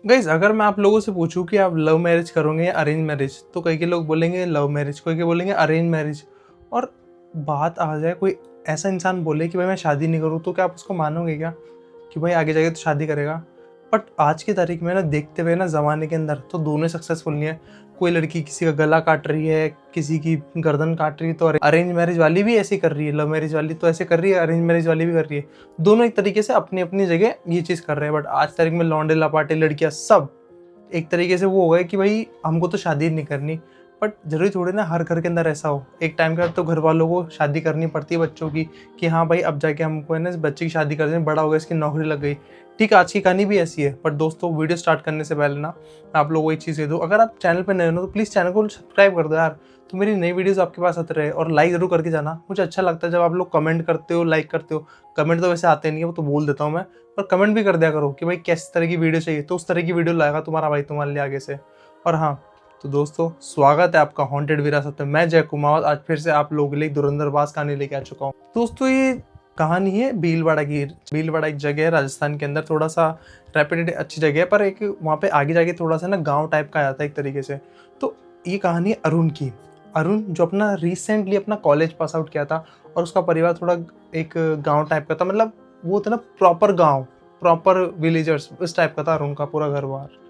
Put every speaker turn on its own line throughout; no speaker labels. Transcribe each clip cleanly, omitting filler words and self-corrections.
Guys अगर मैं आप लोगों से पूछूं कि आप लव मैरिज करोगे या अरेंज मैरिज, तो कई के लोग बोलेंगे लव मैरिज, कोई के बोलेंगे अरेंज मैरिज। और बात आ जाए कोई ऐसा इंसान बोले कि भाई मैं शादी नहीं करूँ, तो क्या आप उसको मानोगे क्या कि भाई आगे जाके तो शादी करेगा? बट आज की तारीख में ना, देखते हुए ना ज़माने के अंदर, तो दोनों सक्सेसफुल नहीं है। कोई लड़की किसी का गला काट रही है, किसी की गर्दन काट रही है, तो अरेंज मैरिज वाली भी ऐसी कर रही है, लव मैरिज वाली तो ऐसे कर रही है, अरेंज मैरिज वाली भी कर रही है। दोनों एक तरीके से अपनी अपनी जगह ये चीज़ कर रहे हैं। बट आज तारीख में लौंडे लपाटे लड़कियां सब एक तरीके से वो हो गए कि भाई हमको तो शादी नहीं करनी। बट जरूरी थोड़ी ना हर घर के अंदर ऐसा हो। एक टाइम के बाद तो घर वालों को शादी करनी पड़ती है बच्चों की, कि हाँ भाई अब जाके हमको है ना इस बच्चे की शादी कर दें, बड़ा हो गया, इसकी नौकरी लग गई। ठीक है, आज की कहानी भी ऐसी है। बट दोस्तों, वीडियो स्टार्ट करने से पहले ना मैं आप लोगों को एक चीज़ दे दूँ, अगर आप चैनल पर नए हो तो प्लीज़ चैनल को सब्सक्राइब कर दो यार, तो मेरी नई वीडियोस आपके पास आते रहे। और लाइक जरूर करके जाना, मुझे अच्छा लगता है जब आप लोग कमेंट करते हो, लाइक करते हो। कमेंट तो वैसे आते नहीं है, वो तो बोल देता हूँ मैं, पर कमेंट भी कर दिया करो कि भाई किस तरह की वीडियो चाहिए, तो उस तरह की वीडियो लाएगा तुम्हारा भाई तुम्हारे लिए आगे से। और हाँ, तो दोस्तों स्वागत है आपका हॉन्टेड विरासत में। मैं जय कुमार आज फिर से आप लोगों के लिए एक धुरंधरबाज कहानी लेके आ चुका हूँ। दोस्तों, ये कहानी है भीलवाड़ा की। भीलवाड़ा एक जगह है राजस्थान के अंदर, थोड़ा सा रेपुटेड अच्छी जगह है, पर एक वहाँ पे आगे जाके थोड़ा सा ना गांव टाइप का आता है एक तरीके से। तो ये कहानी है अरुण की। अरुण जो अपना रिसेंटली अपना कॉलेज पास आउट किया था, और उसका परिवार थोड़ा एक गांव टाइप का था, मतलब वो था ना प्रॉपर गांव, प्रॉपर विलेजर्स, इस टाइप का था अरुण का पूरा घर बार।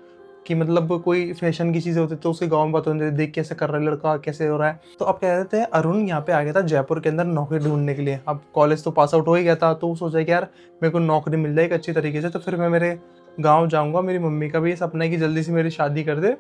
कि मतलब कोई फैशन की चीज़ें होती तो उसके गाँव में बात होती, देख कैसे कर रहा है लड़का, कैसे हो रहा है। तो अब कह रहे थे अरुण यहाँ पे आ गया था जयपुर के अंदर नौकरी ढूंढने के लिए। अब कॉलेज तो पास आउट हो ही गया था, तो वो सोचा कि यार मेरे को नौकरी मिल जाएगी अच्छी तरीके से, तो फिर मैं मेरे गाँव जाऊँगा, मेरी मम्मी का भी ये सपना है कि जल्दी से मेरी शादी कर दे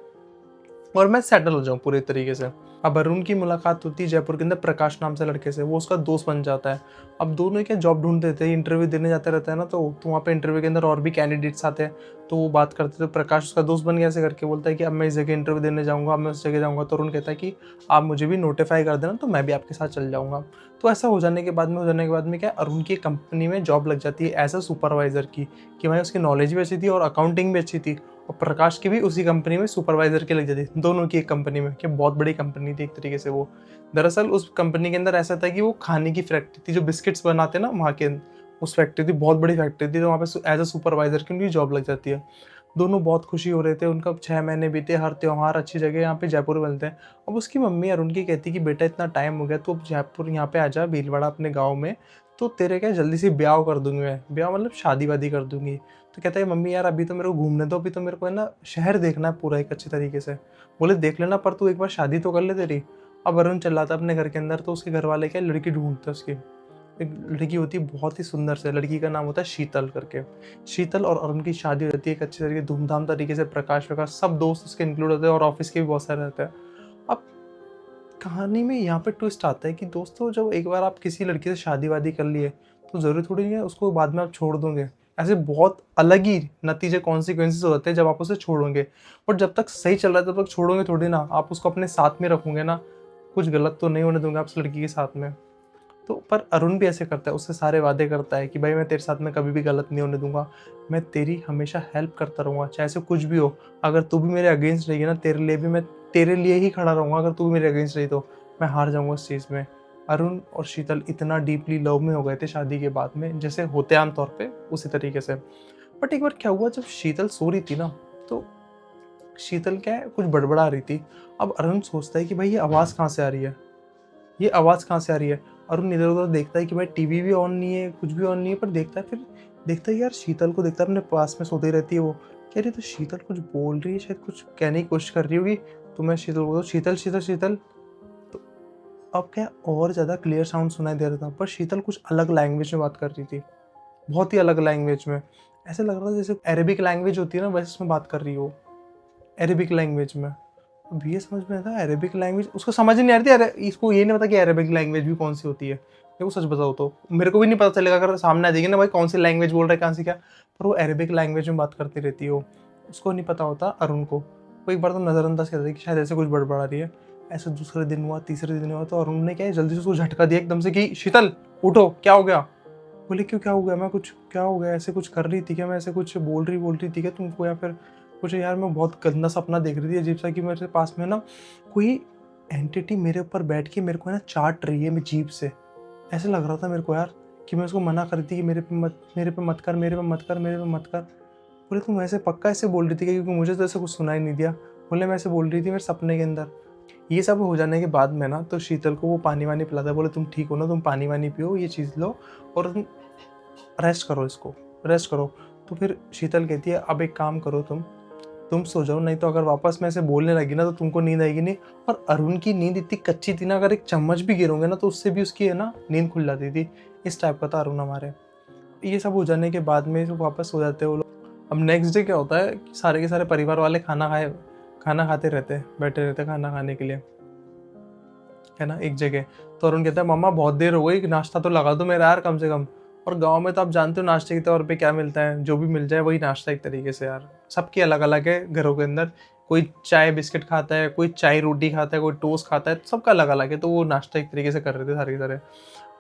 और मैं सेटल हो जाऊँ पूरे तरीके से। अब अरुण की मुलाकात होती है जयपुर के अंदर प्रकाश नाम से लड़के से, वो उसका दोस्त बन जाता है। अब दोनों क्या जॉब ढूंढते थे, इंटरव्यू देने जाते रहते हैं ना, तो वहाँ पे इंटरव्यू के अंदर और भी कैंडिडेट्स आते हैं, तो वो बात करते थे। प्रकाश उसका दोस्त बन गया ऐसे करके, बोलता है कि अब मैं इस जगह इंटरव्यू देने जाऊँगा, अब मैं उस जगह जाऊँगा। तो अरुण कहता है कि आप मुझे भी नोटिफाई कर देना, तो मैं भी आपके साथ चल जाऊँगा। तो ऐसा हो जाने के बाद में क्या, अरुण की कंपनी में जॉब लग जाती है एज अ सुपरवाइजर की, कि भाई उसकी नॉलेज भी अच्छी थी और अकाउंटिंग भी अच्छी थी। और प्रकाश की भी उसी कंपनी में सुपरवाइजर की लग जाती थी, दोनों की एक कंपनी में, कि बहुत बड़ी कंपनी थी एक तरीके से वो। दरअसल उस कंपनी के अंदर ऐसा था कि वो खाने की फैक्ट्री थी, जो बिस्किट्स बनाते हैं ना वहाँ के, उस फैक्ट्री थी, बहुत बड़ी फैक्ट्री थी। तो वहाँ पे एज अ सुपरवाइजर की उनकी जॉब लग जाती है। दोनों बहुत खुशी हो रहे थे, उनका 6 महीने बीते, हर त्योहार अच्छी जगह यहाँ पे जयपुर में बनते हैं। अब उसकी मम्मी अरुण की कहती कि बेटा इतना टाइम हो गया, तो अब जयपुर यहाँ पे आ जा, भीलवाड़ा अपने गाँव में, तो तेरे क्या जल्दी से ब्याह कर दूंगी मैं, ब्याह मतलब शादी वादी कर दूंगी। तो कहता है मम्मी यार अभी तो मेरे को घूमने दो, अभी तो मेरे को है ना शहर देखना है पूरा एक अच्छी तरीके से। बोले देख लेना, पर तू एक बार शादी तो कर ले तेरी। अब अरुण चला था अपने घर के अंदर, तो उसके घर वाले क्या लड़की ढूंढते उसकी। एक लड़की होती है बहुत ही सुंदर से, लड़की का नाम होता है शीतल करके। शीतल और अरुण की शादी हो जाती है एक अच्छी तरीके धूमधाम तरीके से, प्रकाश वकाश सब दोस्त उसके इंक्लूड होते हैं, और ऑफिस के भी बहुत सारे रहते हैं। अब कहानी में यहाँ पे ट्विस्ट आता है कि दोस्तों, जब एक बार आप किसी लड़की से शादी वादी कर लिए, तो ज़रूरी थोड़ी नहीं है उसको बाद में आप छोड़ दोगे। ऐसे बहुत अलग ही नतीजे कॉन्सिक्वेंसेस हो जाते हैं जब आप उसे छोड़ोगे। बट जब तक सही चल रहा है तब तक छोड़ोगे थोड़ी ना, आप उसको अपने साथ में रखोगे ना। कुछ गलत तो नहीं होने दूंगा आप उस लड़की के साथ में। तो पर अरुण भी ऐसे करता है, उससे सारे वादे करता है कि भाई मैं तेरे साथ में कभी भी गलत नहीं होने दूंगा, मैं तेरी हमेशा हेल्प करता रहूँगा, चाहे से कुछ भी हो। अगर तू भी मेरे अगेंस्ट रहेगी ना, तेरे लिए भी मैं तेरे लिए ही खड़ा रहूँगा। अगर तू भी मेरे अगेंस्ट रही तो मैं हार जाऊँगा उस चीज़ में। अरुण और शीतल इतना डीपली लव में हो गए थे शादी के बाद में, जैसे होते आम तौर पे उसी तरीके से। बट एक बार क्या हुआ, जब शीतल सो रही थी ना, तो शीतल क्या है कुछ बड़बड़ा रही थी। अब अरुण सोचता है कि भाई ये आवाज़ कहाँ से आ रही है, ये आवाज़ कहाँ से आ रही है। अरुण इधर-उधर देखता है कि भाई टीवी भी ऑन नहीं है, कुछ भी ऑन नहीं है, पर देखता है, फिर देखता है यार शीतल को देखता है, अपने पास में सोती रहती है वो। कह रही तो शीतल कुछ बोल रही है, शायद कुछ कहने की कोशिश कर रही होगी। तो मैं शीतल को बोलता हूँ, शीतल, शीतल, शीतल। तो अब क्या और ज़्यादा क्लियर साउंड सुनाई दे रहा था, पर शीतल कुछ अलग लैंग्वेज में बात कर रही थी, बहुत ही अलग लैंग्वेज में। ऐसा लग रहा था जैसे अरेबिक लैंग्वेज होती है ना, वैसे उसमें बात कर रही हो, अरेबिक लैंग्वेज में। अब ये समझ में आता है अरेबिक लैंग्वेज, उसको समझ ही नहीं आ रही थी। अरे इसको ये नहीं पता कि अरेबिक लैंग्वेज भी कौन सी होती है। देखो सच बताओ तो मेरे को भी नहीं पता चलेगा अगर सामने आ जाएगी ना भाई कौन सी लैंग्वेज बोल रहा है, कहाँ से क्या। पर वो अरेबिक लैंग्वेज में बात करती रहती है वो, उसको नहीं पता होता अरुण को। वो एक बार तो नज़रअंदाज कर रही कि शायद ऐसे कुछ बड़बड़ा रही है। ऐसे दूसरे दिन हुआ, तीसरे दिन हुआ, तो अरुण ने क्या है जल्दी से उसको झटका दिया एकदम से कि शीतल उठो, क्या हो गया। बोले क्यों, क्या हो गया, मैं कुछ क्या हो गया, ऐसे कुछ कर रही थी क्या, मैं ऐसे कुछ बोल रही थी क्या तुमको, या फिर कुछ। यार मैं बहुत गंदा सपना देख रही थी अजीब सा, कि मेरे पास में ना कोई एंटिटी मेरे ऊपर बैठ के मेरे को है ना चाट रही है मैं जीभ से। ऐसे लग रहा था मेरे को यार, कि मैं उसको मना कर रही थी कि मेरे पे मत कर, मेरे पे मत कर, मेरे पे मत कर। बोले तुम ऐसे पक्का ऐसे बोल रही थी क्या? क्योंकि मुझे तो ऐसे कुछ सुनाई नहीं दिया। बोले मैं ऐसे बोल रही थी मेरे सपने के अंदर। ये सब हो जाने के बाद में ना तो शीतल को वो पानी वानी पिलाता है। बोले तुम ठीक हो ना, तुम पानी वानी पियो, ये चीज़ लो और तुम रेस्ट करो, इसको रेस्ट करो। तो फिर शीतल कहती है अब एक काम करो, तुम सो जाओ, नहीं तो अगर वापस मैं ऐसे बोलने लगी ना तो तुमको नींद आएगी नहीं। और अरुण की नींद इतनी कच्ची थी ना, अगर एक चम्मच भी गिरोगे ना तो उससे भी उसकी है ना नींद खुल जाती थी। इस टाइप का था अरुण हमारे। ये सब हो जाने के बाद में वो वापस सो जाते हैं वो लोग। अब नेक्स्ट डे क्या होता है कि सारे के सारे परिवार वाले खाना खाते रहते हैं, बैठे रहते हैं खाना खाने के लिए, है ना, एक जगह। तो अरुण कहता है मम्मा बहुत देर हो गई, नाश्ता तो लगा दो मेरा यार कम से कम। और गांव में तो आप जानते हो नाश्ते के तौर पे क्या मिलता है, जो भी मिल जाए वही नाश्ता एक तरीके से यार। सबकी अलग अलग है घरों के अंदर। कोई चाय बिस्किट खाता है, कोई चाय रोटी खाता है, कोई टोस्ट खाता है, सबका अलग अलग है। तो वो नाश्ता एक तरीके से कर रहे थे सारे के सारे।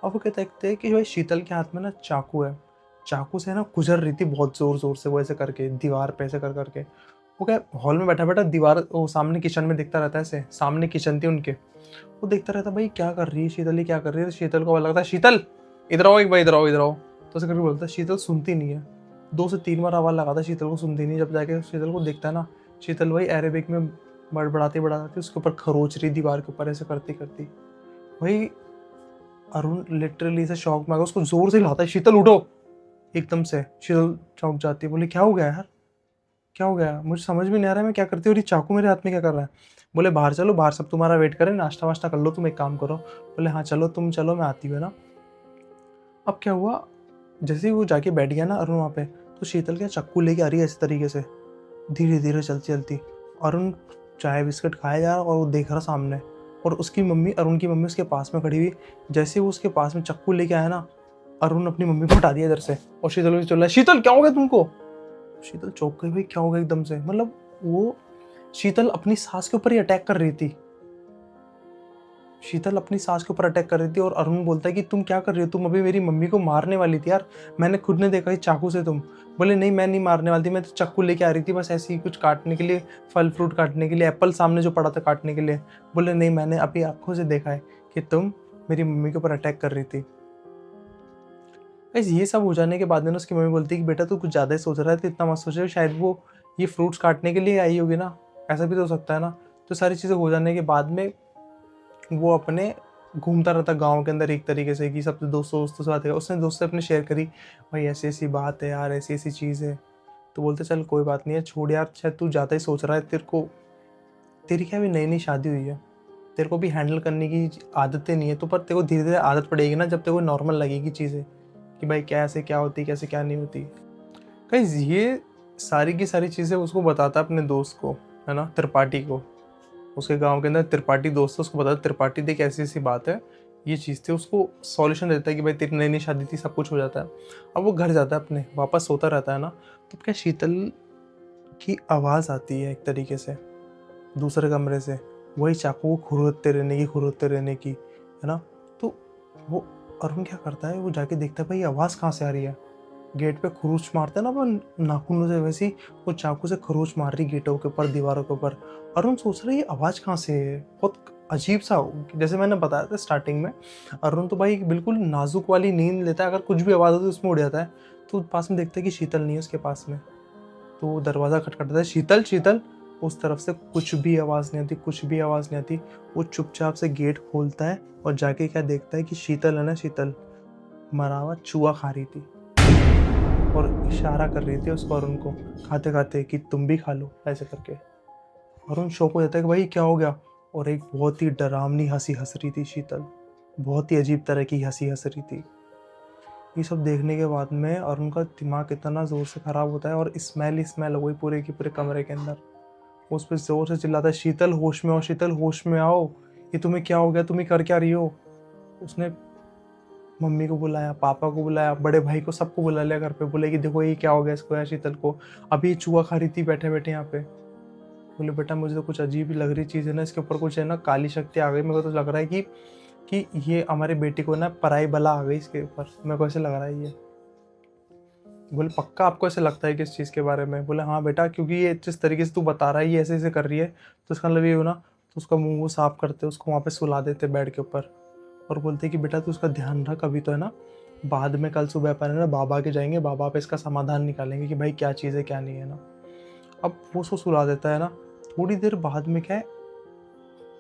और वो कहते हैं कि भाई शीतल के हाथ में ना चाकू है, चाकू से ना गुजर रही थी बहुत जोर जोर से, वो ऐसे करके दीवार पे ऐसे कर करके। वो क्या हॉल में बैठा बैठा दीवार वो सामने किचन में दिखता रहता है ऐसे, सामने किचन थी उनके। वो देखता रहता भाई क्या कर रही है शीतल, ये क्या कर रही है। शीतल को लगता है शीतल इधर आओ एक बार, इधर आओ इधर आओ। तो ऐसे करके बोलता है, शीतल सुनती नहीं है। 2 से 3 बार आवाज़ लगाता है, शीतल को सुनती नहीं। जब जाके शीतल को देखता है ना, शीतल वही अरेबिक में बड़बड़ाती बढ़ाती उसके ऊपर खरोच रही दीवार के ऊपर ऐसे करती करती। वही अरुण लिटरली से शॉक में आ गया, उसको जोर से हिलाता है, शीतल उठो। एकदम से शीतल चौंक जाती है, बोले क्या हो गया यार, क्या हो गया, मुझे समझ में नहीं आ रहा है मैं क्या करती हूँ। और ये चाकू मेरे हाथ में क्या कर रहा है। बोले बाहर चलो, बाहर सब तुम्हारा वेट करें, नाश्ता वाश्ता कर लो, तुम एक काम करो। बोले हाँ चलो, तुम चलो मैं आती हूँ ना। अब क्या हुआ, जैसे ही वो जाके बैठ गया ना अरुण वहाँ पे, तो शीतल क्या चक्कू लेके आ रही है इस तरीके से, धीरे धीरे चलती चलती। अरुण चाय बिस्किट खाया जा रहा और वो देख रहा सामने। और उसकी मम्मी, अरुण की मम्मी उसके पास में खड़ी हुई। जैसे वो उसके पास में चक्कू लेके आया ना, अरुण अपनी मम्मी को हटा दिया इधर से। और शीतल भी चल रहा है, शीतल क्या हो गया तुमको। शीतल चौंक गई, भाई क्या हो गया एकदम से। मतलब वो शीतल अपनी सास के ऊपर ही अटैक कर रही थी। शीतल अपनी सास के ऊपर अटैक कर रही थी। और अरुण बोलता है कि तुम क्या कर रही हो, तुम अभी मेरी मम्मी को मारने वाली थी यार, मैंने खुद ने देखा चाकू से तुम। बोले नहीं मैं नहीं मारने वाली थी, मैं तो चाकू लेके आ रही थी बस ऐसे ही कुछ काटने के लिए, फल फ्रूट काटने के लिए, एप्पल सामने जो पड़ा था काटने के लिए। बोले नहीं मैंने अभी आंखों से देखा है कि तुम मेरी मम्मी के ऊपर अटैक कर रही थी। गाइस ये सब हो जाने के बाद में ना उसकी मम्मी बोलती है कि बेटा तू कुछ ज़्यादा ही सोच रहा है, तो इतना मत सोचे, शायद वो ये फ्रूट्स काटने के लिए आई होगी ना, ऐसा भी तो हो सकता है ना। तो सारी चीज़ें हो जाने के बाद में वो अपने घूमता रहता गाँव के अंदर एक तरीके से, कि सबसे दोस्तों से बातें कर। उसने दोस्त से अपने शेयर करी, भाई ऐसी ऐसी बात है यार, ऐसी ऐसी चीज़ है। तो बोलते चल कोई बात नहीं है, छोड़ यार, शायद तू ज़्यादा ही सोच रहा है, तेरी क्या भी नई नई शादी हुई है, तेरे को भी हैंडल करने की आदतें नहीं है। तो पर तेरे को धीरे धीरे आदत पड़ेगी ना, जब तेरे को नॉर्मल लगेगी चीज़ें कि भाई कैसे क्या होती, कैसे क्या नहीं होती। गाइस ये सारी की सारी चीज़ें उसको बताता अपने दोस्त को, है ना, त्रिपाठी को। उसके गांव के अंदर त्रिपाठी दोस्त है, उसको बताता त्रिपाठी देख ऐसी ऐसी बात है, ये चीज़ थी। उसको सॉल्यूशन देता है कि भाई तेरी नई नई शादी थी, सब कुछ हो जाता है। अब वो घर जाता है अपने, वापस सोता रहता है ना, तो क्या शीतल की आवाज़ आती है एक तरीके से दूसरे कमरे से, वही चाकू को खुरोदते रहने की, है ना। तो वो अरुण क्या करता है, वो जाके देखता है भाई आवाज़ कहाँ से आ रही है। गेट पे खरोच मारते हैं ना अपन नाखूनों से, वैसे ही वो चाकू से खरोच मार रही गेटों के ऊपर, दीवारों के ऊपर। अरुण सोच रहा है ये आवाज़ कहाँ से है, बहुत अजीब सा। जैसे मैंने बताया था स्टार्टिंग में, अरुण तो भाई बिल्कुल नाजुक वाली नींद लेता है, अगर कुछ भी आवाज़ होती है उसमें उड़ जाता है। तो पास में देखता है कि शीतल नहीं है उसके पास में। तो वो दरवाज़ा खटखटाता है, शीतल शीतल। उस तरफ से कुछ भी आवाज़ नहीं आती, कुछ भी आवाज़ नहीं आती। वो चुपचाप से गेट खोलता है और जाके क्या देखता है कि शीतल है ना, शीतल मरा हुआ चूहा खा रही थी और इशारा कर रही थी उसको, अरुण को खाते खाते कि तुम भी खा लो ऐसे करके। अरुण शौक हो जाता है कि भाई क्या हो गया। और एक बहुत ही डरावनी हंसी हंस रही थी शीतल, बहुत ही अजीब तरह की हंसी हंस रही थी। ये सब देखने के बाद में अरुण का दिमाग इतना ज़ोर से ख़राब होता है, और स्मेल ही स्मेल हो गई पूरे के पूरे कमरे के अंदर। उस पर ज़ोर से चिल्लाता है, शीतल होश में आओ, शीतल होश में आओ, ये तुम्हें क्या हो गया, तुम्हें कर क्या रही हो। उसने मम्मी को बुलाया, पापा को बुलाया, बड़े भाई को, सबको बुला लिया घर पे। बोले कि देखो ये क्या हो गया इसको, या शीतल को, अभी ये चूहा खा रही थी बैठे बैठे यहाँ पे। बोले बेटा मुझे तो कुछ अजीब ही लग रही चीज़ है ना, इसके ऊपर कुछ है ना काली शक्ति आ गई। मेरे को तो लग रहा है कि ये हमारी बेटी को ना पराई बला आ गई इसके ऊपर, मेरे को ऐसे लग रहा है ये। बोले पक्का आपको ऐसे लगता है कि इस चीज़ के बारे में। बोले हाँ बेटा, क्योंकि ये जिस तरीके से तू बता रहा है ये ऐसे ऐसे कर रही है, तो इसका मतलब ये हो ना। तो उसका मुंह वो साफ करते, उसको वहाँ पे सुला देते बेड के ऊपर, और बोलते कि बेटा तू उसका ध्यान रख, अभी तो है ना बाद में कल सुबह अपन है ना बाबा के जाएंगे, बाबा पे इसका समाधान निकालेंगे कि भाई क्या चीज़ है क्या नहीं है ना। अब वो उसको सुला देता है ना। थोड़ी देर बाद में क्या है,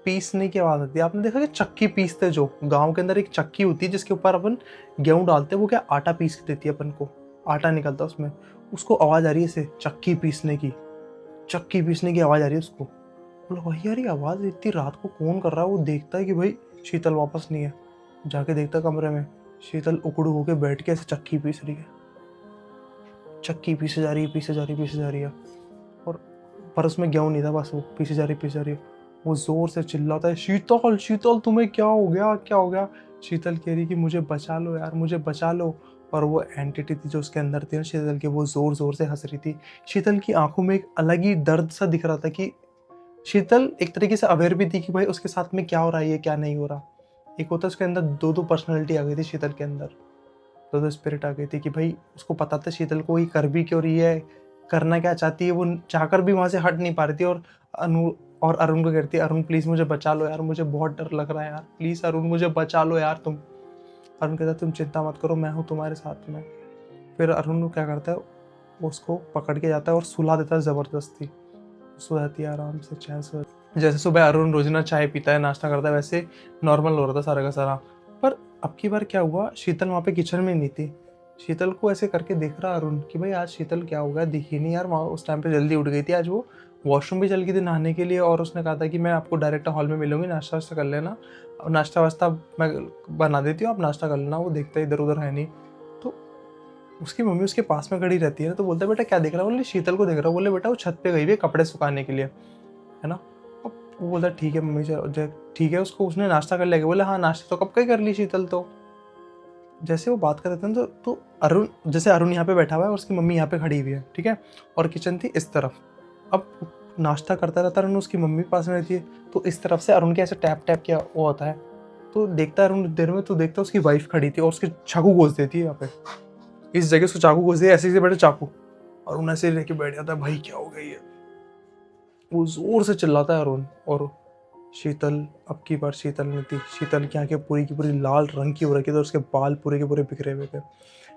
पीसने की आवाज़ आती है। आपने देखा कि चक्की पीसते, जो गांव के अंदर एक चक्की होती है जिसके ऊपर अपन गेहूं डालते हैं, वो क्या आटा पीस के देती है अपन को, आटा निकलता है उसमें। उसको आवाज़ आ रही है इसे चक्की पीसने की, चक्की पीसने की आवाज़ आ रही है उसको। बोला भाई यार ये आवाज़ इतनी रात को कौन कर रहा है। वो देखता है कि भाई शीतल वापस नहीं है। जाके देखता है कमरे में, शीतल उकड़ू होके बैठ के ऐसे चक्की पीस रही है। चक्की पीसे जा रही है, पीसे जा रही है, पीसे जा रही है। और पर उसमें गेहूं नहीं था, बस वो पीछे जा रही, पीछे जा रही है। वो जोर से चिल्लाता है, शीतल शीतल तुम्हें क्या हो गया, क्या हो गया। शीतल कह रही कि मुझे बचा लो यार, मुझे बचा लो। और वो एंटिटी थी जो उसके अंदर थी ना शीतल के, वो जोर जोर से हंस रही थी। शीतल की आंखों में एक अलग ही दर्द सा दिख रहा था कि शीतल एक तरीके से अवेयर भी थी कि भाई उसके साथ में क्या हो रहा है, ये क्या नहीं हो रहा। एक होता है उसके अंदर दो दो पर्सनैलिटी आ गई थी शीतल के अंदर, दो दो स्पिरिट आ गई थी कि भाई उसको पता था शीतल को ये कर भी क्यों रही है, करना क्या चाहती है। वो चाहकर भी वहां से हट नहीं पा रही थी। और अनु और अरुण को कहती है, अरुण प्लीज मुझे बचा लो यार, मुझे बहुत डर लग रहा है यार, प्लीज अरुण मुझे बचा लो यार तुम। अरुण कहता है तुम चिंता मत करो, मैं हूँ तुम्हारे साथ में। फिर अरुण क्या करता है, वो उसको पकड़ के जाता है और सुला देता है जबरदस्ती। सो जाती है आराम से, चैन से। जैसे सुबह अरुण रोजाना चाय पीता है, नाश्ता करता है, वैसे नॉर्मल हो रहा था सारा का सारा। पर अब की बार क्या हुआ, शीतल वहाँ पे किचन में नहीं थी। शीतल को ऐसे करके देख रहा अरुण कि भाई आज शीतल क्या हो गया, दिखी नहीं यार। वहाँ उस टाइम पे जल्दी उठ गई थी आज वो, वॉशरूम भी चल गई थी नहाने के लिए। और उसने कहा था कि मैं आपको डायरेक्ट हॉल में मिलूंगी, नाश्ता वास्ता कर लेना, और नाश्ता वास्ता मैं बना देती हूँ, आप नाश्ता कर लेना। वो देखता इधर उधर है नहीं। तो उसकी मम्मी उसके पास में खड़ी रहती है ना, तो बोलता है बेटा क्या देख रहा है। बोले शीतल को देख रहा हूँ। बोले बेटा वो छत पे गई हुई है कपड़े सुखाने के लिए, है ना। अब वो बोलता ठीक है मम्मी, चलो ठीक है। उसको उसने नाश्ता कर लिया। बोले हाँ नाश्ता तो कब का ही कर ली शीतल तो। जैसे वो बात कर रहे थे ना, तो अरुण, जैसे अरुण यहाँ पे बैठा हुआ है और उसकी मम्मी यहाँ पे खड़ी हुई है, ठीक है। और किचन थी इस तरफ। अब नाश्ता करता रहता है अरुण, उसकी मम्मी पास में रहती है। तो इस तरफ से अरुण के ऐसे टैप टैप किया वो होता है। तो देखता है अरुण देर में, तो देखता है उसकी वाइफ खड़ी थी और उसके चाकू घोंस देती है यहाँ पे, इस जगह उसको चाकू घोंस दिया, ऐसे ऐसे बैठे चाकू। और उन ऐसे लेके बैठ जाता है, भाई क्या हो गई है। वो जोर से चिल्लाता है अरुण। और शीतल, अब की बार शीतल नहीं थी। शीतल की आंखें पूरी की पूरी लाल रंग की हो रखी थी और उसके बाल पूरे के पूरे बिखरे हुए थे।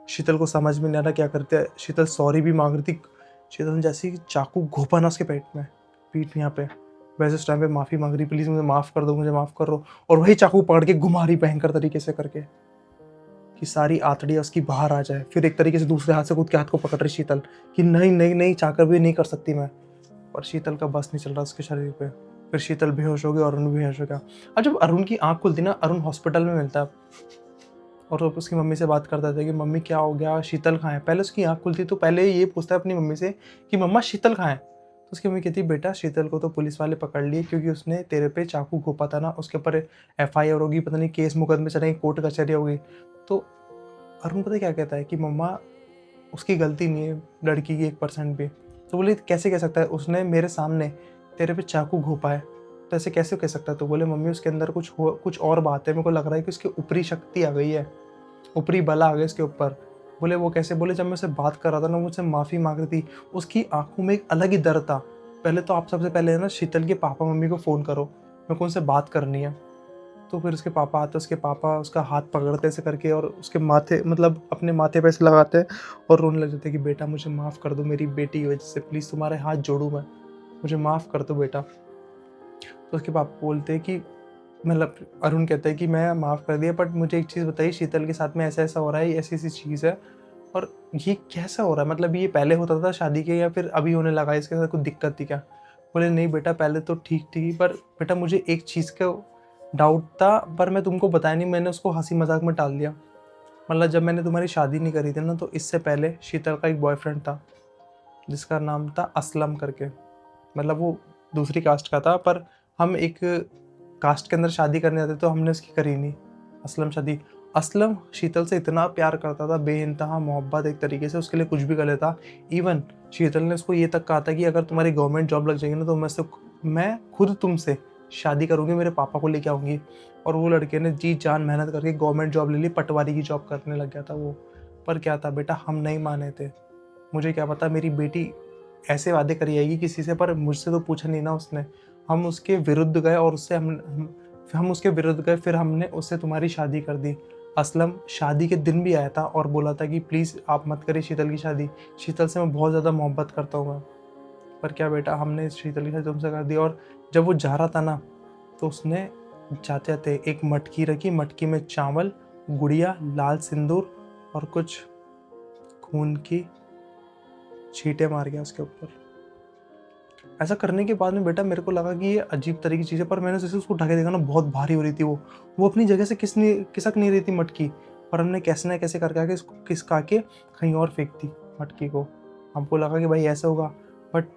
शीतल को समझ में नहीं आ रहा क्या करते हैं। शीतल सॉरी भी मांग रही थी। शीतल ने जैसे ही चाकू घोपा ना उसके पेट में, पीठ यहाँ पे, वैसे उस टाइम पे माफ़ी मांग रही, प्लीज़ मुझे माफ़ कर दो, मुझे माफ़ कर दो। और वही चाकू पकड़ के घुमा रही भयंकर तरीके से करके कि सारी आंतड़ियाँ उसकी बाहर आ जाए। फिर एक तरीके से दूसरे हाथ से खुद के हाथ को पकड़ रही शीतल कि नहीं नहीं नहीं, चाहकर भी नहीं कर सकती मैं। और शीतल का बस नहीं चल रहा उसके शरीर पे। फिर शीतल बेहोश हो गई और अरुण भी बेहोश हो गया। अब जब अरुण की आंख खुलती ना, अरुण हॉस्पिटल में मिलता है और उसकी मम्मी से बात करता था कि मम्मी क्या हो गया, शीतल कहाँ है। पहले उसकी आंख खुलती तो पहले ये पूछता है अपनी मम्मी से कि मम्मा शीतल कहाँ है। तो उसकी मम्मी कहती बेटा शीतल को तो पुलिस वाले पकड़ लिए क्योंकि उसने तेरे पे चाकू घोपा था ना, उसके ऊपर FIR होगी, पता नहीं केस मुकदमे चलेंगे, कोर्ट कचहरी होगी। तो अरुण पता है क्या कहता है कि मम्मा उसकी गलती नहीं है लड़की की 1% भी। तो बोले कैसे कह सकता है, उसने मेरे सामने तेरे पे चाकू घोपा है, तो ऐसे कैसे कह सकता है। तो बोले मम्मी उसके अंदर कुछ और बात है, मेरे को लग रहा है कि उसकी ऊपरी शक्ति आ गई है, ऊपरी बल आ गया इसके ऊपर। बोले वो कैसे। बोले जब मैं उससे बात कर रहा था ना, मुझसे माफ़ी मांग रही थी, उसकी आंखों में एक अलग ही दर्द था। पहले तो आप सबसे पहले ना शीतल के पापा मम्मी को फ़ोन करो, मेरे को उनसे बात करनी है। तो फिर उसके पापा आते, उसके पापा उसका हाथ पकड़ते ऐसे करके और उसके माथे, मतलब अपने माथे पे ऐसे लगाते हैं और रोने लग जाते कि बेटा मुझे माफ़ कर दो, मेरी बेटी की वजह से, प्लीज़ तुम्हारे हाथ जोड़ूँ मैं, मुझे माफ़ कर दो बेटा। तो उसके पापा बोलते हैं कि, मतलब अरुण कहता है कि मैं माफ़ कर दिया, बट मुझे एक चीज़ बताइए, शीतल के साथ में ऐसा ऐसा हो रहा है, ऐसी ऐसी चीज़ है, और ये कैसा हो रहा है, मतलब ये पहले होता था शादी के या फिर अभी होने लगा, इसके साथ कुछ दिक्कत थी क्या। बोले नहीं बेटा पहले तो ठीक थी, पर बेटा मुझे एक चीज़ का डाउट था, पर मैं तुमको बताया नहीं, मैंने उसको हंसी मजाक में टाल दिया। मतलब जब मैंने तुम्हारी शादी नहीं करी थी ना, तो इससे पहले शीतल का एक बॉयफ्रेंड था जिसका नाम था असलम करके। मतलब वो दूसरी कास्ट का था, पर हम एक कास्ट के अंदर शादी करने जाते तो हमने उसकी करी नहीं, असलम शादी। असलम शीतल से इतना प्यार करता था, बेइंतहा मोहब्बत, एक तरीके से उसके लिए कुछ भी कर लेता। इवन शीतल ने उसको ये तक कहा था कि अगर तुम्हारी गवर्नमेंट जॉब लग जाएगी ना, तो मैं खुद तुमसे शादी करूँगी, मेरे पापा को लेके आऊँगी। और वो लड़के ने जी जान मेहनत करके गवर्नमेंट जॉब ले ली, पटवारी की जॉब करने लग गया था वो। पर क्या था बेटा, हम नहीं माने थे। मुझे क्या पता मेरी बेटी ऐसे वादे करी आएगी किसी से, पर मुझसे तो पूछा नहीं ना उसने। हम उसके विरुद्ध गए और उससे हम उसके विरुद्ध गए, फिर हमने उससे तुम्हारी शादी कर दी। असलम शादी के दिन भी आया था और बोला था कि प्लीज़ आप मत करिए शीतल की शादी, शीतल से मैं बहुत ज़्यादा मोहब्बत करता हूँ मैं। पर क्या बेटा, हमने शीतल की शादी तुमसे कर दी। और जब वो जा रहा था ना, तो उसने जाते जाते एक मटकी रखी, मटकी में चावल, गुड़िया, लाल सिंदूर और कुछ खून की छींटे मार गया उसके ऊपर। ऐसा करने के बाद में बेटा मेरे को लगा कि ये अजीब तरह की चीज़ है, पर मैंने जैसे उसको उठा के देखा ना, बहुत भारी हो रही थी वो अपनी जगह से खिसक नहीं रही थी मटकी। पर हमने कैसे ना कैसे करके आके इसको खिसका के कहीं और फेंक दी मटकी को। हमको लगा कि भाई ऐसा होगा, बट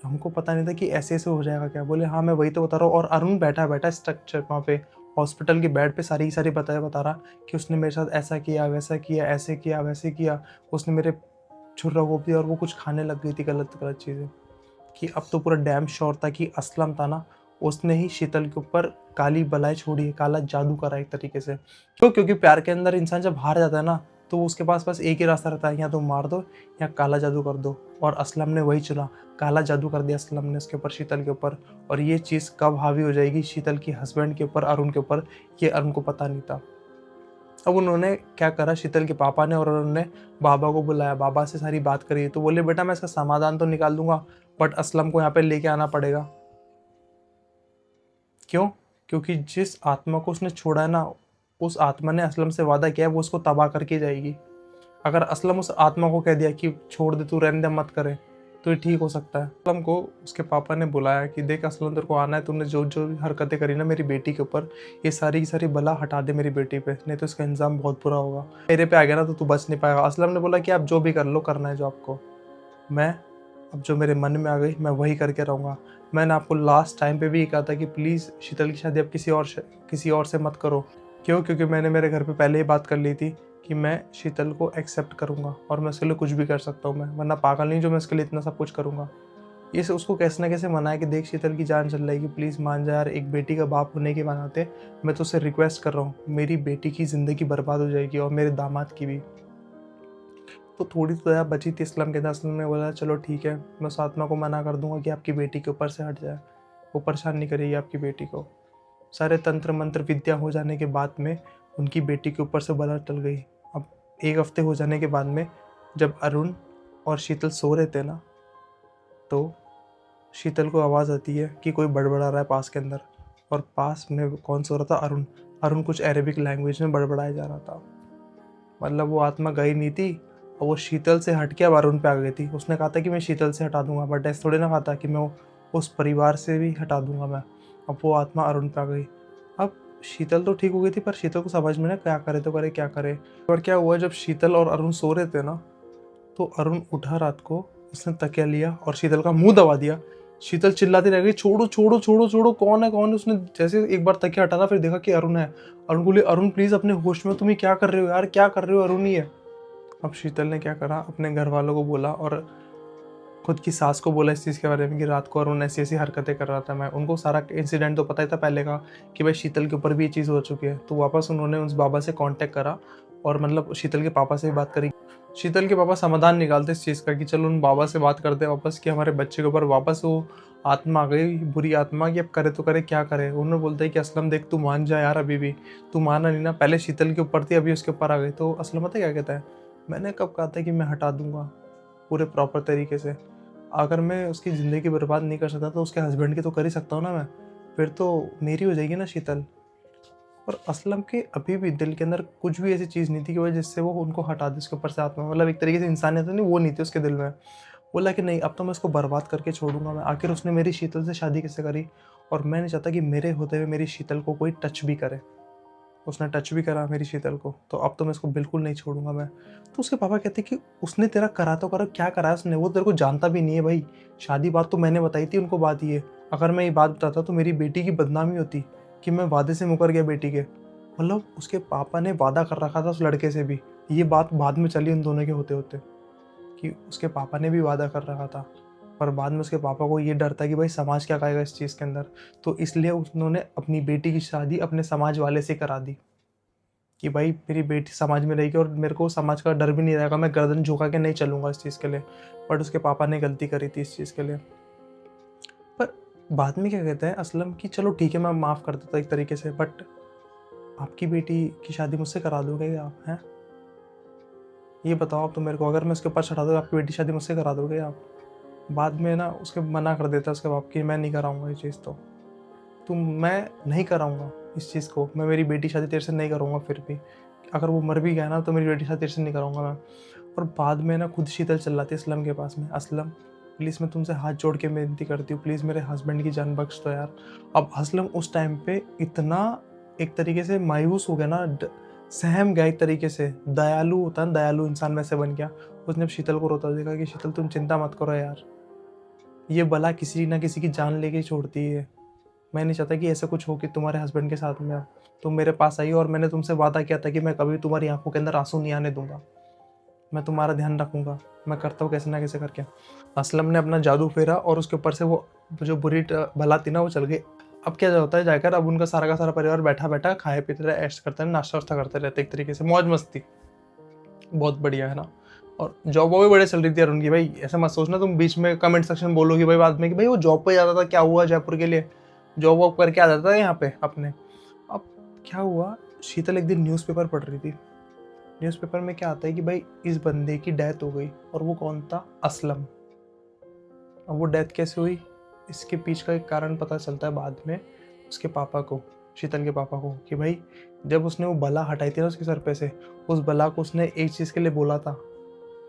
हमको पता नहीं था कि ऐसे हो जाएगा क्या। बोले हाँ मैं वही तो बता रहा हूँ। और अरुण बैठा बैठा स्ट्रक्चर वहाँ पे हॉस्पिटल के बेड पे सारी की सारी बता रहा कि उसने मेरे साथ ऐसा किया, वैसा किया, ऐसे किया, वैसे किया। उसने मेरे छुरा घोंप दिया और वो कुछ खाने लग गई थी गलत गलत चीज़ें। कि अब तो पूरा डैम श्योर था कि असलम था ना, उसने ही शीतल के ऊपर काली बलाई छोड़ी है, काला जादू करा एक तरीके से। क्यों? क्योंकि प्यार के अंदर इंसान जब हार जाता है ना, तो उसके पास बस एक ही रास्ता रहता है, या तो मार दो या काला जादू कर दो। और असलम ने वही चुना, काला जादू कर दिया असलम ने उसके ऊपर, शीतल के ऊपर। और ये चीज़ कब हावी हो जाएगी शीतल की हस्बैंड के ऊपर, अरुण के ऊपर, ये अरुण को पता नहीं था। अब उन्होंने क्या करा, शीतल के पापा ने और उन्होंने बाबा को बुलाया, बाबा से सारी बात करी। तो बोले बेटा मैं इसका समाधान तो निकाल दूंगा, बट असलम को यहाँ पे लेके आना पड़ेगा। क्यों? क्योंकि जिस आत्मा को उसने छोड़ा है ना, उस आत्मा ने असलम से वादा किया है वो उसको तबाह करके जाएगी। अगर असलम उस आत्मा को कह दिया कि छोड़ दे, तू रहने दे, मत करे, तो ये ठीक हो सकता है। असलम को उसके पापा ने बुलाया कि देख असलम, तेरे को आना है, तूने जो जो हरकतें करी ना मेरी बेटी के ऊपर, ये सारी की सारी बला हटा दे मेरी बेटी पे, नहीं तो इसका इंजाम बहुत बुरा होगा। मेरे पे आ गया ना तो तू बच नहीं पाएगा। असलम ने बोला कि आप जो भी कर लो, करना है जो आपको, मैं अब जो मेरे मन में आ गई मैं वही करके रहूँगा। मैंने आपको लास्ट टाइम पे भी ये कहा था कि प्लीज़ शीतल की शादी अब किसी और से मत करो। क्यों? क्योंकि मैंने मेरे घर पे पहले ही बात कर ली थी कि मैं शीतल को एक्सेप्ट करूँगा और मैं उसके लिए कुछ भी कर सकता हूँ मैं, वरना पागल नहीं जो मैं उसके लिए इतना सब कुछ करूँगा। ये से उसको कैसे ना कैसे मनाया कि देख शीतल की जान चल जाएगी, प्लीज़ मान जा यार, एक बेटी का बाप होने के नाते मैं तुझसे रिक्वेस्ट कर रहा हूँ, मेरी बेटी की ज़िंदगी बर्बाद हो जाएगी और मेरे दामाद की भी। तो थोड़ी तो दया बची थी असलम के अंदर। असलम ने बोला चलो ठीक है, मैं उस आत्मा को मना कर दूंगा कि आपकी बेटी के ऊपर से हट जाए, वो परेशान नहीं करेगी आपकी बेटी को। सारे तंत्र मंत्र विद्या हो जाने के बाद में उनकी बेटी के ऊपर से बला टल गई। अब एक हफ्ते हो जाने के बाद में जब अरुण और शीतल सो रहे थे ना, तो शीतल को आवाज़ आती है कि कोई बड़बड़ा रहा है पास के अंदर। और पास में कौन सो रहा था? अरुण। अरुण कुछ अरेबिक लैंग्वेज में बड़बड़ाया जा रहा था। मतलब वो आत्मा गई नहीं थी और वो शीतल से हट के अब अरुण पे आ गई थी। उसने कहा था कि मैं शीतल से हटा दूंगा, बट ऐसे थोड़ी ना कहा था कि मैं उस परिवार से भी हटा दूंगा मैं। अब वो आत्मा अरुण पे आ गई। अब शीतल तो ठीक हो गई थी, पर शीतल को समझ में ना क्या करे तो करे क्या करे। और क्या हुआ, जब शीतल और अरुण सो रहे थे ना, तो अरुण उठा रात को, उसने तकिया लिया और शीतल का मुंह दबा दिया। शीतल चिल्लाती रह गई, छोड़ो छोड़ो छोड़ो छोड़ो, कौन है कौन है। उसने जैसे एक बार तकिया हटाना, फिर देखा कि अरुण है। अरुण बोले अरुण प्लीज अपने होश में, तुम ये क्या कर रहे हो यार, क्या कर रहे हो, अरुण ही है। अब शीतल ने क्या करा, अपने घर वालों को बोला और खुद की सास को बोला इस चीज़ के बारे में कि रात को अरुण ऐसी ऐसी हरकतें कर रहा था। मैं उनको सारा इंसिडेंट तो पता ही था पहले का कि भाई शीतल के ऊपर भी ये चीज़ हो चुकी है। तो वापस उन्होंने उस बाबा से कांटेक्ट करा और मतलब शीतल के पापा से भी बात करी। शीतल के पापा समाधान निकालते इस चीज़ का कि चलो उन बाबा से बात करते वापस कि हमारे बच्चे के ऊपर वापस वो आत्मा आ गई, बुरी आत्मा, कि अब करे तो करे क्या करे। उन्होंने बोलते हैं कि असलम देख तू मान जा यार, अभी भी तू माना नहीं ना, पहले शीतल के ऊपर थी अभी उसके ऊपर आ गई। तो असलम पता है क्या कहता है, मैंने कब कहा था कि मैं हटा दूंगा पूरे प्रॉपर तरीके से। अगर मैं उसकी ज़िंदगी बर्बाद नहीं कर सकता तो उसके हस्बैंड की तो कर ही सकता हूँ ना मैं, फिर तो मेरी हो जाएगी ना शीतल। और असलम के अभी भी दिल के अंदर कुछ भी ऐसी चीज़ नहीं थी कि वह जिससे वो उनको हटा दे उसके ऊपर से आत्मा, मतलब एक तरीके से इंसानियत नहीं, वो नहीं थी उसके दिल में। बोला कि नहीं अब तो मैं इसको बर्बाद करके छोड़ूंगा मैं, आखिर उसने मेरी शीतल से शादी कैसे करी और मैं नहीं चाहता कि मेरे होते हुए मेरी शीतल को कोई टच भी करे। उसने टच भी करा मेरी शीतल को, तो अब तो मैं इसको बिल्कुल नहीं छोड़ूंगा मैं। तो उसके पापा कहते कि उसने तेरा करा तो करा, क्या करा उसने, वो तेरे को जानता भी नहीं है भाई। शादी बात तो मैंने बताई थी उनको, बात ये, अगर मैं ये बात बताता तो मेरी बेटी की बदनामी होती कि मैं वादे से मुकर गया बेटी के। मतलब उसके पापा ने वादा कर रखा था उस लड़के से भी। ये बात बाद में चली उन दोनों के होते होते कि उसके पापा ने भी वादा कर रखा था, पर बाद में उसके पापा को ये डर था कि भाई समाज क्या कहेगा इस चीज़ के अंदर। तो इसलिए उन्होंने अपनी बेटी की शादी अपने समाज वाले से करा दी कि भाई मेरी बेटी समाज में रहेगी और मेरे को समाज का डर भी नहीं रहेगा, मैं गर्दन झुका के नहीं चलूंगा इस चीज़ के लिए। बट उसके पापा ने गलती करी थी इस चीज़ के लिए। पर बाद में क्या कहते हैं असलम कि चलो ठीक है मैं माफ़ कर देता एक तरीके से, बट आपकी बेटी की शादी मुझसे करा दोगे क्या आप? हैं? ये बताओ आप तो मेरे को, अगर मैं उसके ऊपर चढ़ा दूँ आपकी बेटी शादी मुझसे करा दोगे आप? बाद में ना उसके मना कर देता है उसके बाप की, मैं नहीं कराऊँगा ये चीज़ तो मैं नहीं कराऊँगा इस चीज़ को। मैं मेरी बेटी शादी तेरे से नहीं करूँगा फिर भी। अगर वो मर भी गया ना तो मेरी बेटी शादी तेरे से नहीं कराऊँगा मैं। और बाद में ना खुद शीतल चल लाती है असलम के पास में, असलम प्लीज़ मैं तुमसे हाथ जोड़ के विनती करती हूँ, प्लीज़ मेरे हस्बैंड की जान बख्श दो यार। अब असलम उस टाइम पे इतना एक तरीके से मायूस हो गया ना, सहम गया एक तरीके से, दयालु होता है ना, दयालु इंसान वैसे बन गया। उसने शीतल को रोता देखा कि शीतल तुम चिंता मत करो यार, ये बला किसी ना किसी की जान लेके ही छोड़ती है। मैं नहीं चाहता कि ऐसा कुछ हो कि तुम्हारे हस्बैंड के साथ में तुम मेरे पास आई हो, और मैंने तुमसे वादा किया था कि मैं कभी तुम्हारी आंखों के अंदर आंसू नहीं आने दूंगा, मैं तुम्हारा ध्यान रखूंगा, मैं करता हूँ कैसे ना कैसे करके। असलम ने अपना जादू फेरा और उसके ऊपर से वो जो बुरी भला थी ना वो चल गई। अब क्या होता है जाकर, अब उनका सारा का सारा परिवार बैठा बैठा खाए पीते रहे, ऐश करते रहे, नाश्ता वास्ता करते रहते, एक तरीके से मौज मस्ती, बहुत बढ़िया है ना। और जॉब वो भी बड़े चल रही थी यार उनकी। भाई ऐसा मत सोचना तुम बीच में कमेंट सेक्शन में बोलोगी भाई बाद में कि भाई वो जॉब पे जाता था, क्या हुआ जयपुर के लिए, जॉब वॉब करके आ जाता था यहाँ पे अपने। अब क्या हुआ, शीतल एक दिन न्यूज़पेपर पढ़ रही थी। न्यूज़पेपर में क्या आता है कि भाई इस बंदे की डेथ हो गई, और वो कौन था, असलम। अब वो डेथ कैसे हुई, इसके पीछे का एक कारण पता चलता है बाद में उसके पापा को, शीतल के पापा को, कि भाई जब उसने वो बला हटाई थी ना उसके सर पे से, उस बला को उसने एक चीज़ के लिए बोला था,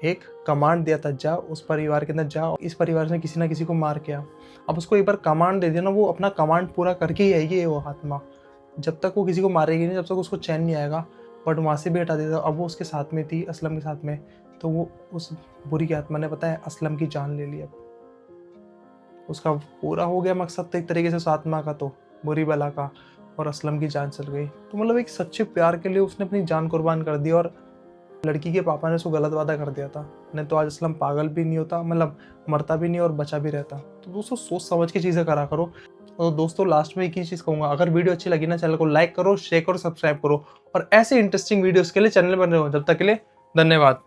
एक कमांड दिया था, जा उस परिवार के अंदर जा, इस परिवार से किसी ना किसी को मार के आ। अब उसको एक बार कमांड दे दिया ना, वो अपना कमांड पूरा करके ही आएगी वो आत्मा। जब तक वो किसी को मारेगी नहीं, जब तक उसको चैन नहीं आएगा। बट वहाँ से भी हटा देता। अब वो उसके साथ में थी, असलम के साथ में, तो वो उस बुरी की आत्मा ने, पता है, असलम की जान ले ली। अब उसका पूरा हो गया मकसद तो एक तरीके से उस आत्मा का, तो बुरी बला का, और असलम की जान चल गई। तो मतलब एक सच्चे प्यार के लिए उसने अपनी जान कुर्बान कर दी, और लड़की के पापा ने उसको गलत वादा कर दिया था, नहीं तो आज असलम पागल भी नहीं होता, मतलब मरता भी नहीं और बचा भी रहता। तो दोस्तों सोच समझ के चीज़ें करा करो। तो दोस्तों लास्ट में एक ही चीज़ कहूँगा, अगर वीडियो अच्छी लगी ना, चैनल को लाइक करो, शेयर करो, सब्सक्राइब करो, और ऐसे इंटरेस्टिंग वीडियोस के लिए चैनल बन रहे हो। जब तक के लिए धन्यवाद।